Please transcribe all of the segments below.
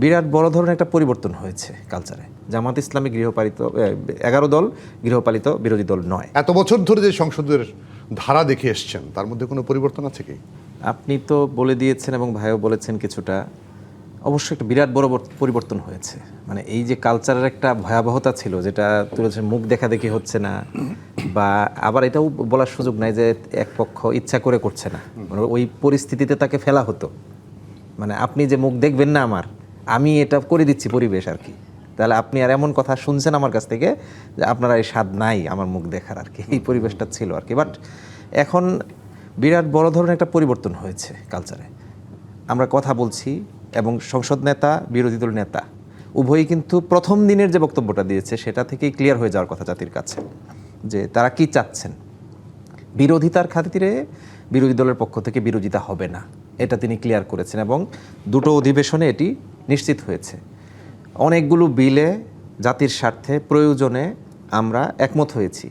বিরাট বড় ধরনের একটা পরিবর্তন হয়েছে কালচারে। জামাত ইসলামী গৃহপালিত 11 দল গৃহপালিত বিরোধী দল নয়। এত বছর ধরে যে সংসদের ধারা দেখে এসছেন তার মধ্যে কোনো পরিবর্তন আছে কি? আপনি তো বলে দিয়েছেন এবং ভাইও বলেছেন কিছুটা, অবশ্যই একটা বিরাট বড় পরিবর্তন হয়েছে। মানে এই যে কালচারের একটা ভয়াবহতা ছিল যেটা তুলেছে, মুখ দেখা দেখি হচ্ছে না, বা আবার এটাও বলার সুযোগ নাই যে এক পক্ষ ইচ্ছা করে করছে না, মানে ওই পরিস্থিতিতে তাকে ফেলা হতো। মানে আপনি যে মুখ দেখবেন না আমার, আমি এটা করে দিচ্ছি পরিবেশ আর কি, তাহলে আপনি আর এমন কথা শুনছেন আমার কাছ থেকে যে আপনারা এই স্বাদ নাই আমার মুখ দেখার আর কি, এই পরিবেশটা ছিল আর কি। বাট এখন বিরাট বড় ধরনের একটা পরিবর্তন হয়েছে কালচারে। আমরা কথা বলছি এবং সংসদ নেতা বিরোধী দল নেতা উভয়ই কিন্তু প্রথম দিনের যে বক্তব্যটা দিয়েছে সেটা থেকেই ক্লিয়ার হয়ে যাওয়ার কথা জাতির কাছে যে তারা কি চাচ্ছেন। বিরোধিতার খাতিরে বিরোধী দলের পক্ষ থেকে বিরোধিতা হবে না, এটা তিনি ক্লিয়ার করেছেন এবং দুটো অধিবেশনে এটি নিশ্চিত হয়েছে। অনেকগুলো বিলে জাতির স্বার্থে প্রয়োজনে আমরা একমত হয়েছি,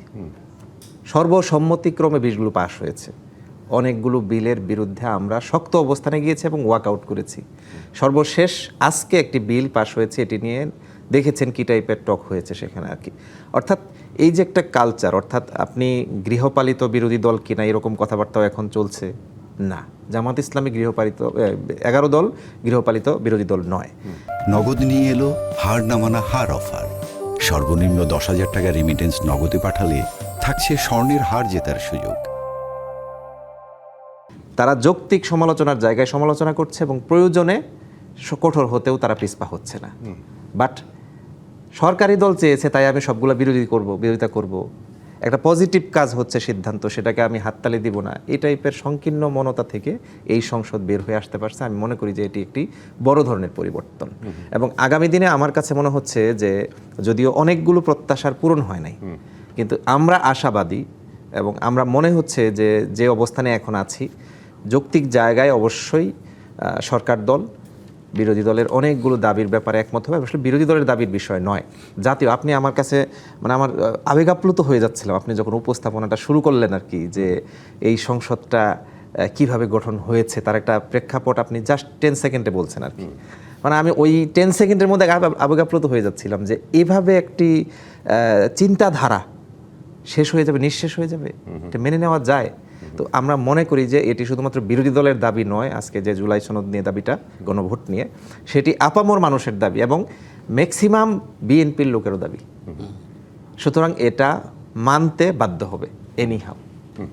সর্বসম্মতিক্রমে বিলগুলো পাশ হয়েছে। অনেকগুলো বিলের বিরুদ্ধে আমরা শক্ত অবস্থানে গিয়েছি এবং ওয়াকআউট করেছি। সর্বশেষ আজকে একটি বিল পাশ হয়েছে, এটি নিয়ে দেখেছেন কি টাইপের টক হয়েছে সেখানে আর কি। অর্থাৎ এই যে একটা কালচার, অর্থাৎ আপনি গৃহপালিত বিরোধী দল কিনা এরকম কথাবার্তাও এখন চলছে না। জামাত ইসলামী গৃহপালিত 11 দল গৃহপালিত বিরোধী দল নয়। নগদ নিয়ে এলো হার না মানা হার অফার। সর্বনিম্ন 10,000 টাকা রেমিটেন্স নগদে পাঠালে থাকছে স্বর্ণের হার জেতার সুযোগ। তারা যৌক্তিক সমালোচনার জায়গায় সমালোচনা করছে এবং প্রয়োজনে কঠোর হতেও তারা পিছপা হচ্ছে না। বাট সরকারি দল চেয়েছে তাই আমি সবগুলো বিরোধিতা করব, একটা পজিটিভ কাজ হচ্ছে সিদ্ধান্ত, সেটাকে আমি হাততালি দিব না, এই টাইপের সংকীর্ণ মনতা থেকে এই সংসদ বের হয়ে আসতে পারছে। আমি মনে করি যে এটি একটি বড় ধরনের পরিবর্তন এবং আগামী দিনে আমার কাছে মনে হচ্ছে যে যদিও অনেকগুলো প্রত্যাশার পূরণ হয় নাই, কিন্তু আমরা আশাবাদী এবং আমরা মনে হচ্ছে যে যে অবস্থানে এখন আছি যৌক্তিক জায়গায় অবশ্যই সরকার দল বিরোধী দলের অনেকগুলো দাবির ব্যাপারে একমত হবে। আসলে বিরোধী দলের দাবির বিষয় নয়, জাতীয়। আপনি আমার কাছে মানে আমার আবেগাপ্লুত হয়ে যাচ্ছিলাম আপনি যখন উপস্থাপনাটা শুরু করলেন আর কি, যে এই সংসদটা কিভাবে গঠন হয়েছে তার একটা প্রেক্ষাপট আপনি জাস্ট 10 সেকেন্ডে বলছেন আর কি। মানে আমি ওই 10 সেকেন্ডের মধ্যে আবেগাপ্লুত হয়ে যাচ্ছিলাম যে এভাবে একটি চিন্তাধারা শেষ হয়ে যাবে, নিঃশেষ হয়ে যাবে, এটা মেনে নেওয়া যায়? তো আমরা মনে করি যে এটি শুধুমাত্র বিরোধী দলের দাবি নয়, আজকে যে জুলাই সনদ নিয়ে দাবিটা, গণভোট নিয়ে, সেটি আপামর মানুষের দাবি এবং ম্যাক্সিমাম বিএনপির লোকেরও দাবি। সুতরাং এটা মানতে বাধ্য হবে এনিহাউ।